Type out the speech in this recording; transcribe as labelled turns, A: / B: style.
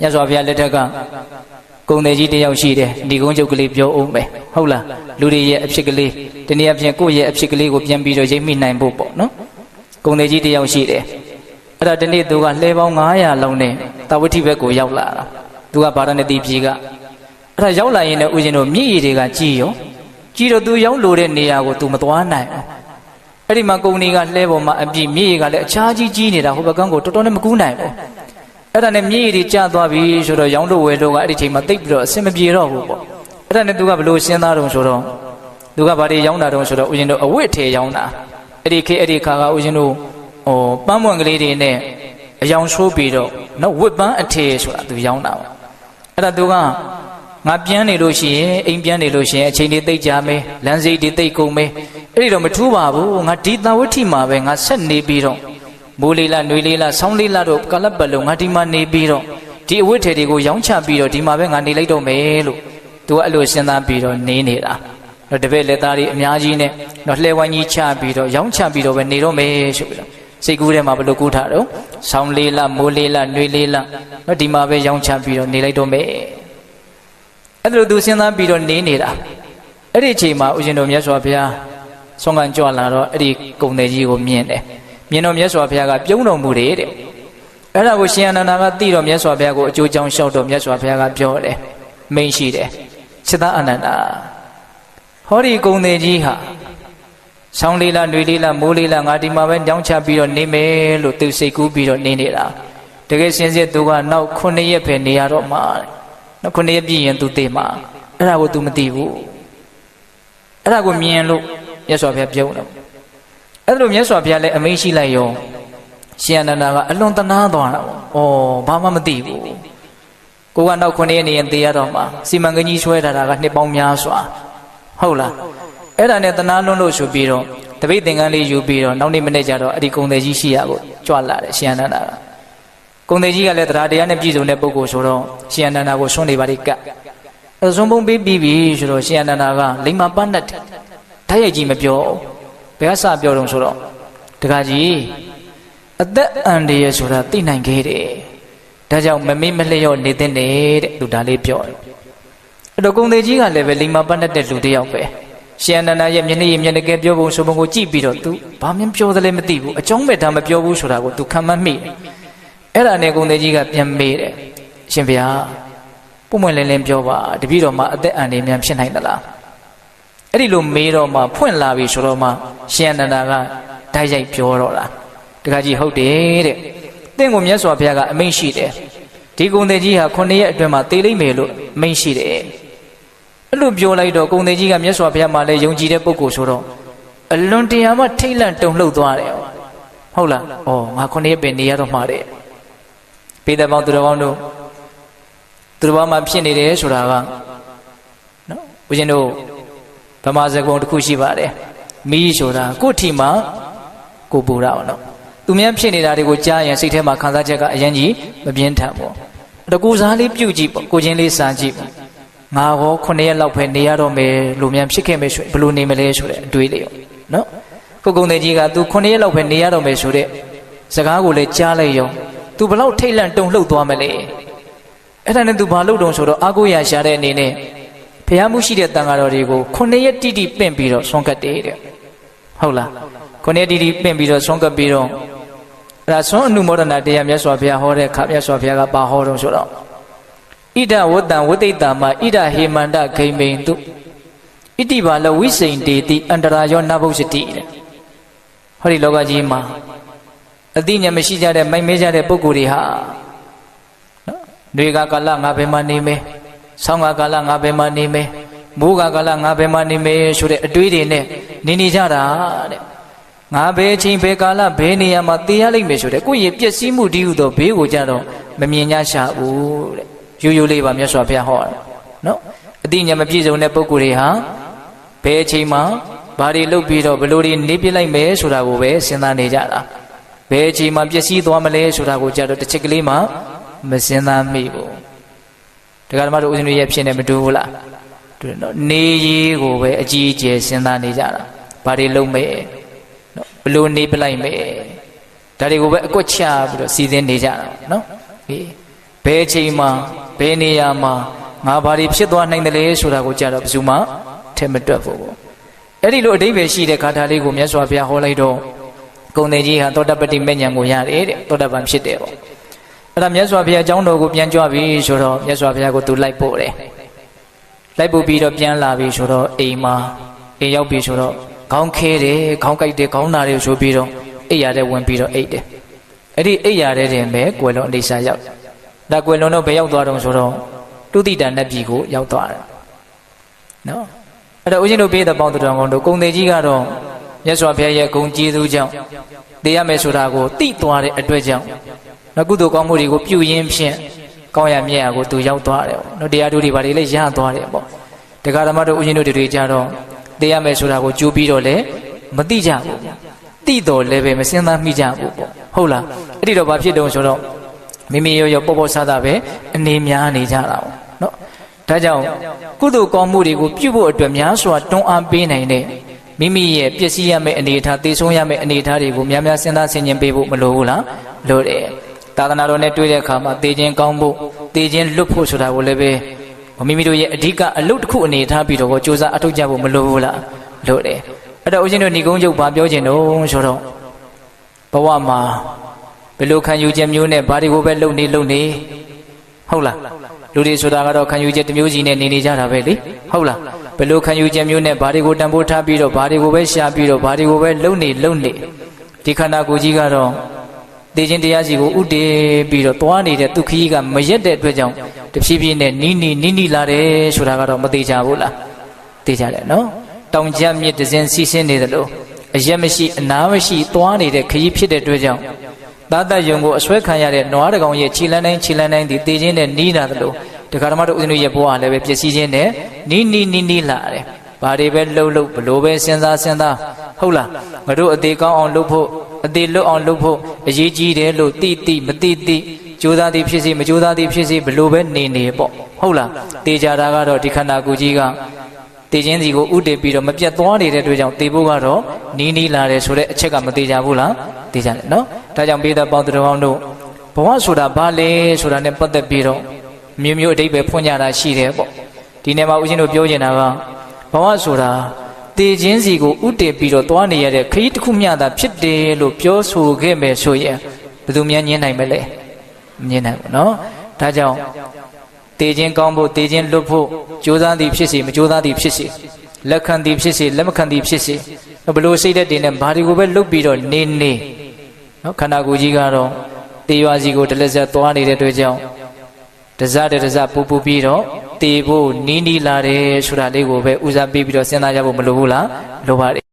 A: မြတ်စွာဘုရားလက်ထက်ကကုန်တယ်ကြီးတယောက်ရှိတယ်ဒီကုန်းချုပ်ကလေးပြောအောင်ပဲဟုတ်လားလူတွေရဲ့အဖြစ်ကလေးတနည်းအားဖြင့်ကိုယ့်ရဲ့အဖြစ်ကလေးကိုပြန်ပြီးတော့ရိပ်မိနိုင်ဖို့ပေါ့နော်ကုန်တယ်ကြီးတယောက်ရှိတယ်အဲ့ဒါဒီနေ့သူကလှဲပေါင်း900လုံးနဲ့တာဝတိဘက်ကိုရောက်လာတာသူကဗာရာဏသီပြည်ကအဲ့ဒါရောက်လာရင်လည်းဦးဇင်းတို့မြည်ရည်တွေကကြီးရောကြီးတော့သူရောက်လို့တဲ့နေရာကိုသူမသွားနိုင်အောင်အဲ့ဒီမှာကုန်တွေကလှဲပေါ်မှာအပြည့်မြည်ရည်ကလည်းအခြားကြီးနေတာဟိုဘက်ကန်းကိုတော်တော်နဲ့မကူးနိုင်ဘူးအဲ့ဒါနဲ့မြည်ရည်တွေကျသွားပြီဆိုတော့ရောင်းလို့ဝယ်လို့ကအဲ့ဒီချိန်မှာတိတ်ပြီးတော့အဆင်မပြေတော့ဘူးပေါ့အဲ့ဒါနဲ့သူကဘလို့စဉ်းစားတော့ဆိုတော့သူကဗာတွေရောင်းတာတော့ဆိုတော့ဦးဇင်းတို့အဝတ်ထေရောင်းတာအဲ့ဒီခါကဦးဇင်းတို့ပန်းမွန်ကလေးတွေနဲ့အယောင်ဆိုးပြီးတော့နော်ဝတ်ပန်းအထေဆိုတာသူရောင်းတာပါအဲ့ဒါသူကငါပြန်နေလို့ရှိရင်အိမ်ပြန်နေလို့ရှိရင်အချိန်တွေသိပ်ကြာမယ်လမ်းစိတ်တွေသိပ်ကုန်မယ်အဲ့ဒီတော့မထူးပါဘူးငါဒီသာဝတိမှာပဲငါဆက်နေပြီးတော့မိုးလေးလားနှွေးလေးလားဆောင်းလေးလားတော့ကလပ်ပလုံးငါဒီမှာနေပြီးတော့ဒီအဝတ်ထေတွေကိုရောင်းချပြီးတော့ဒီမှာပဲငါနေလိုက်တော့မယ်လို့သူကအဲ့လိုစဉ်းစားပြီးတော့နေနေတာတော့တပည့်လက်သားတွေအများကြီးနဲ့တော့လှဲဝိုင်းကြီးချပြီးတော့ရောင်းချပြီးတော့ပဲနေတော့မယ်ဆိုပြီးတော့စိတ်ကူးထဲမှာဘယ်လိုကူးထားတော့ဆောင်းလေးလားမိုးလေးလားနှွေးလေးလားတော့ဒီမှာပဲရောင်းချပြီးတော့နေလိုက်တော့မယ်အဲ့လိုသူစဉ်းစားပြီးတော့နေနေတာအဲ့ဒီအချိန်မှာဦးဇင်းတို့မြတ်စွာဘုရားဆုံးခံကြွလာတော့အဲ့ဒီကုန်တယ်ကြီးကိုမြင်တယ်မြင်တော့မြတ်စွာဘုရားကပြုံးတော်မူတယ်တဲ့အဲ့ဒါကိုရှင်အနန္ဒာကသိတော့မြတ်စွာဘုရားကိုအကျိုးကြောင့်လျှောက်တော့မြတ်စွာဘုရားကပြောတယ်မိန်ရှိတယ်စိတ္တအနန္ဒာဟောဒီကုန်တယ်ကြီးဟာဆောင်းလေးလားနှွေလေးလားမိုးလေးလားငါဒီမှာပဲကြောင်းချပြီးတော့နေမယ်လို့သူစိတ်ကူးပြီးတော့နေနေတာတကယ်စင်စစ်သူကနောက်9ရက်ပဲနေရတော့မှာနောက်9ရက်ပြည့်ရင်သူသိမှာအဲ့ဒါကို तू မသိဘူးအဲ့ဒါကိုမြင်လို့မြတ်စွာဘုရားပြုံးတယ်အဲ့လိုမြတ်စွာဘုရားလည်းအမိန့်ရှိလိုက်ရောရှင်အနန္ဒာကအလွန်တနာသွားတာပေါ့ဘာမှမသိဘူးကိုကနောက်9ရက်နေရင်သိရတော့မှာစီမံကိန်းကြီးဆွဲထားတာကနှစ်ပေါင်းများစွာဟုတ်လားအဲ့ဒါနဲ့တနာလွန်းလို့ဆိုပြီးတော့တပိတ်သင်္ကန်းလေးယူပြီးတော့နောက်နေ့မနေ့ကျတော့အဲ့ဒီကုံတယ်ကြီးရှိရကိုကြွလာတယ်ရှင်အနန္ဒာကကုံတယ်ကြီးကလည်းတရားတရားနဲ့ပြည့်စုံတဲ့ပုဂ္ဂိုလ်ဆိုတော့ရှင်အနန္ဒာကိုဆွန်းနေပါလိကတ်ဆွန်းပုံပေးပြီးပြီဆိုတော့ရှင်အနန္ဒာကလိမ္မာပန်းနဲ့ဓာတ်ရိုက်ကြီးမပြောဘယ်ကစပြောတော့ဆိုတော့တခါကြီးအသက်အန္တရာယ်ဆိုတာသိနိုင်ခဲ့တယ်ဒါကြောင့်မမေ့မလျော့နေတဲ့တဲ့လူဒါလေးပြောတယ်အဲ့တော့ကုံတယ်ကြီးကလည်းပဲလိမ္မာပန်းတဲ့လူတစ်ယောက်ပဲရှင်အနန္ဒာရဲ့မျက်နှာရည်မျက်နှာကဲပြောပုံဆိုပုံကိုကြည့်ပြီးတော့ तू ဘာမှပြောသလဲမသိဘူးအကြောင်းမဲ့ဒါမပြောဘူးဆိုတာကို तू ခံမှတ်မိတယ်အဲ့ဒါနဲ့ကုံတယ်ကြီးကပြန်မေးတယ်ရှင်ဗျာပုံမှန်လင်းလင်းပြောပါတပည့်တော်မှာအသက်အန္တရာယ်များဖြစ်နိုင်သလားအဲ့ဒီလိုမေးတော့မှဖွင့်လာပြီဆိုတော့မှရှင်အနန္ဒာကဓာတ်ရိုက်ပြောတော့တာတခါကြီးဟုတ်တယ်တဲ့တင့်ကိုမြတ်စွာဘုရားကအမိန့်ရှိတယ်ဒီကုံတယ်ကြီးဟာ9ရက်အတွင်းမှာသေလိမ့်မယ်လို့အမိန့်ရှိတယ်အဲ့လိုပြောလိုက်တော့ကုံတယ်ကြီးကမြတ်စွာဘုရားမှာလည်းယုံကြည်တဲ့ပုဂ္ဂိုလ်ဆိုတော့အလွန်တရာမှထိတ်လန့်တုန်လှုပ်သွားတယ်ဟုတ်လားငါ9ရက်ပဲနေရတော့မှာတဲ့ပေတပေါင်းသူတော်ကောင်းတို့သူတော်ဘာမှဖြစ်နေတယ်ဆိုတာကနော်ဦးဇင်းတို့ဗမာစကားတစ်ခုရှိပါတယ်မီးဆိုတာကိုယ့်ထီမှာကိုပူတာပေါ့နော်သူများဖြစ်နေတာတွေကိုကြားရင်စိတ်ထဲမှာခံစားချက်ကအရင်ကြီးမပြင်းထန်ပေါ့တကူစားလေးပြုတ်ကြည့်ပေါ့ကိုချင်းလေးစားကြည့်ပေါ့ငါဟော9ရက်လောက်ပဲနေရတော့မယ်လို့များဖြစ်ခဲ့မယ်ဆိုဘယ်လိုနေမလဲဆိုတဲ့အတွေးလေးနော်ကိုကုံတဲ့ကြီးက तू 9ရက်လောက်ပဲနေရတော့မယ်ဆိုတဲ့စကားကိုလည်းကြားလိုက်ရော तू ဘလောက်ထိတ်လန့်တုန်လှုပ်သွားမလဲအဲ့ဒါနဲ့ तू ဘာလုပ်တုံဆိုတော့အာကိုရရှာတဲ့အနေနဲ့ဘုရားမှုရှိတဲ့တန်ဃာတော်တွေကို9ရက်တိတိပင့်ပြီးတော့ဆွမ်းကတ်တယ်တဲ့ဟုတ်လား9ရက်တိတိပင့်ပြီးတော့ဆွမ်းကတ်ပြီးတော့အဲ့ဒါဆွမ်းအနုမောဒနာတရားမြတ်စွာဘုရားဟောတဲ့ခါမြတ်စွာဘုရားကပါဟောတော့ဆိုတော့ဣဒဝတ္တဝိသိတမဣဒဟေမန္တဂိမိန်တုဣတိဘာလဝိစိန်တေတိအန္တရာယောနဘုစ္စတိတဲ့ဟောဒီလောကကြီးမှာအသိဉာဏ်မရှိကြတဲ့မိုက်မဲကြတဲ့ပုဂ္ဂိုလ်တွေဟာနော်တွေကကာလငါဘယ်မှာနေမယ်ဆောင်းကကာလငါဘယ်မှာနေမယ်မိုးကကာလငါဘယ်မှာနေမယ်ဆိုတဲ့အတွေးတွေနဲ့နေကြတာတဲ့ငါဘယ်ချိန်ဘယ်ကာလဘယ်နေရာမှာသိရလိမ့်မယ်ဆိုတဲ့ကိုယ့်ရဲ့ပျက်စီးမှုတည်းဟူသောဘေးကိုကြတော့မမြင်ကြရှာဘူးတဲ့ရိုးရိုးလေးပါမြတ်စွာဘုရားဟောတယ်နော်အသိဉာဏ်မပြည့်စုံတဲ့ပုဂ္ဂိုလ်တွေဟာဘယ်အချိန်မှာဘာတွေလုပ်ပြီးတော့ဘယ်လိုတွေနေပြလိုက်မယ်ဆိုတာကိုပဲစဉ်းစားနေကြတာဘယ်အချိန်မှာပျက်စီးသွားမလဲဆိုတာကိုကြတော့တစ်ချက်ကလေးမှမစဉ်းစားမိဘူးဒကာဓမ္မတို့ဦးဇင်းတို့ရဲ့ဖြစ်နေမတူဘူးလားတွေ့နော်နေရေးကိုပဲအကြီးအကျယ်စဉ်းစားနေကြတာဘာတွေလုပ်မယ်နော်ဘယ်လိုနေပြလိုက်မယ်ဒါတွေကိုပဲအကွက်ချပြီးတော့စီစဉ်နေကြတာနော်ဟေး ဘယ်ချိန်မှာဘယ်နေရာမှာငါဘာတွေဖြစ်သွားနိုင်တယ်လဲဆိုတာကိုကြတော့ဘယ်သူမှထဲမတွက်ဘူးပေါ့အဲ့ဒီလိုအဓိပ္ပာယ်ရှိတဲ့ဂါထာလေးကိုမြတ်စွာဘုရားဟောလိုက်တော့ကုံတယ်ကြီးဟာသောတပတ္တိမေညာကိုရတယ်တဲ့သောတပန်ဖြစ်တယ်ပေါ့အဲ့ဒါမြတ်စွာဘုရားအကြောင်းတော်ကိုပြန်ကြွပြီဆိုတော့မြတ်စွာဘုရားကိုသူလိုက်ပို့တယ်လိုက်ပို့ပြီးတော့ပြန်လာပြီဆိုတော့အိမ်မှာအိမ်ရောက်ပြီဆိုတော့ခေါင်းခဲတယ်ခေါင်းကိုက်တယ်ခေါင်းနာတယ်ဆိုပြီးတော့အိပ်ရတဲ့ဝင်ပြီးတော့အိပ်တယ်အဲ့ဒီအိပ်ရတဲ့တင်ပဲကွယ်လွန်အိဆာရောက်ဒါကွယ်လွန်တော့ဘယ်ရောက်သွားတော့ဆိုတော့တုတိတန်နတ်ပြည်ကိုရောက်သွားတယ်နော်အဲ့တော့ဦးဇင်းတို့ပြေးတဲ့ပေါင်းတော်ကောင်တို့ကုံသေးကြီးကတော့မြတ်စွာဘုရားရဲ့ဂုဏ်ကျေးဇူးကြောင့်သိရမယ်ဆိုတာကိုသိသွားတဲ့အတွက်ကြောင့်နော်ကုသိုလ်ကောင်းမှုတွေကိုပြုရင်းဖြင့်ကောင်းရမြတ်ရာကိုသူရောက်သွားတယ်ပေါ့နော်တရားဓုတွေဘာတွေလဲရသွားတယ်ပေါ့တရားဓမ္မတို့ဦးဇင်းတို့တွေကြတော့သိရမယ်ဆိုတာကိုကြိုးပြီးတော့လည်းမသိကြဘူးသိတော်လည်းပဲမစင်သားမိကြဘူးပေါ့ဟုတ်လားအဲ့ဒီတော့ဘာဖြစ်တုံးဆိုတော့မိမိရောပေါ့ပေါ့ဆဆပဲအနေများနေကြတာပေါ့နော်ဒါကြောင့်ကုသိုလ်ကောင်းမှုတွေကိုပြုဖို့အတွက်များစွာတွန်းအားပေးနိုင်တဲ့မိမိရဲ့ပျက်စီးရမယ့်အနေအထားသိဆုံးရမယ့်အနေအထားတွေကိုများများစဉ်းစားဆင်ခြင်ပေးဖို့မလိုဘူးလားလိုတယ်သာသနာတော်နဲ့တွေ့တဲ့အခါမှာသိခြင်းကောင်းဖို့သိခြင်းလွတ်ဖို့ဆိုတာကိုလည်းပဲမိမိတို့ရဲ့အဓိကအလုပ်တစ်ခုအနေထားပြီးတော့ကြိုးစားအထောက်ကြဖို့မလိုဘူးလားလိုတယ်အဲ့တော့ဦးဇင်းတို့ဏိကုံးချုပ်ဘာပြောခြင်းတော့ဆိုတော့ဘဝမှာဘယ်လိုခံယူချက်မျိုးနဲ့ဘာတွေကိုပဲလုပ်နေဟုတ်လားလူတွေဆိုတာကတော့ခံယူချက်တစ်မျိုးစီနဲ့နေကြတာပဲလေဟုတ်လားဘယ်လိုခံယူချက်မျိုးနဲ့ဘာတွေကိုတန်ဖိုးထားပြီးတော့ဘာတွေကိုပဲရှာပြီးတော့ဘာတွေကိုပဲလုပ်နေဒီခန္ဓာကိုယ်ကြီးကတော့သိခြင်းတရားစီကိုဥတည်ပြီးတော့သွားနေတဲ့ဒုက္ခကြီးကမရက်တဲ့အတွက်ကြောင့်တဖြည်းဖြည်းနဲ့နီးလာတယ်ဆိုတာကတော့မသေးကြဘူးလားသိကြတယ်နော်တောင်ကျမြစ်တစင်းစီးဆင်းနေတယ်လို့အရက်မရှိအနာမရှိသွားနေတဲ့ခရီးဖြစ်တဲ့အတွက်ကြောင့်သာတယုံကိုအဆွဲခံရတဲ့နွားတကောင်ရဲ့ခြေလန်းတိုင်းဒီတေခြင်းနဲ့နီးလာတယ်လို့တရားဓမ္မတို့ဦးဇင်းတို့ရဲ့ဘဝလည်းပဲပျက်စီးခြင်းနဲ့နီးလာတယ်ဘာတွေပဲလှုပ်ဘလို့ပဲစဉ်းစားဟုတ်လားငါတို့အသေးကောင်းအောင်လုပ်ဖို့အသေးလွတ်အောင်လုပ်ဖို့အရေးကြီးတယ်လို့သိမသိကြိုးစားသည်ဖြစ်စေမကြိုးစားသည်ဖြစ်စေဘလို့ပဲနေပေါ့ဟုတ်လားတေကြတာကတော့ဒီခန္ဓာကိုယ်ကြီးကတေခြင်းစီကိုဥတည်ပြီးတော့မပြတ်သွားနေတဲ့အတွက်ကြောင့်တေဖို့ကတော့နီးလာတယ်ဆိုတဲ့အချက်ကမသေးကြဘူးလားသေးကြတယ်နော်ဒါကြောင့်ပိဿပေါင်းတော်ကောင်းတို့ဘဝဆိုတာဘာလဲဆိုတာနဲ့ပတ်သက်ပြီးတော့မျိုးအဓိပ္ပာယ်ဖွင့်ကြတာရှိတယ်ပေါ့ဒီနေ့မှာဦးဇင်းတို့ပြောချင်တာကဘဝဆိုတာတေခြင်းစီကိုဥတည်ပြီးတော့သွားနေရတဲ့ခရီးတစ်ခုမျှသာဖြစ်တယ်လို့ပြောဆိုခဲ့မယ်ဆိုရင်ဘယ်သူများညင်းနိုင်မလဲမညင်းနိုင်ဘူးနော်ဒါကြောင့်တေခြင်းကောင်းဖို့တေခြင်းလွတ်ဖို့ကြိုးစားသည်ဖြစ်စေမကြိုးစားသည်ဖြစ်စေလက်ခံသည်ဖြစ်စေလက်မခံသည်ဖြစ်စေဘလို့စိတ်သက်တည်နေဘာတွေကိုပဲလုပ်ပြီးတော့နေနော်ခန္ဓာကိုယ်ကြီးကတော့တေရွာစီကိုတလက်ဆက်သွားနေတဲ့အတွက်ကြောင့်တစပူပြီးတော့တေဖို့နီးလာတယ်ဆိုတာလေးကိုပဲဦးစားပေးပြီးတော့စဉ်းစားကြဖို့မလိုဘူးလားလိုပါတယ်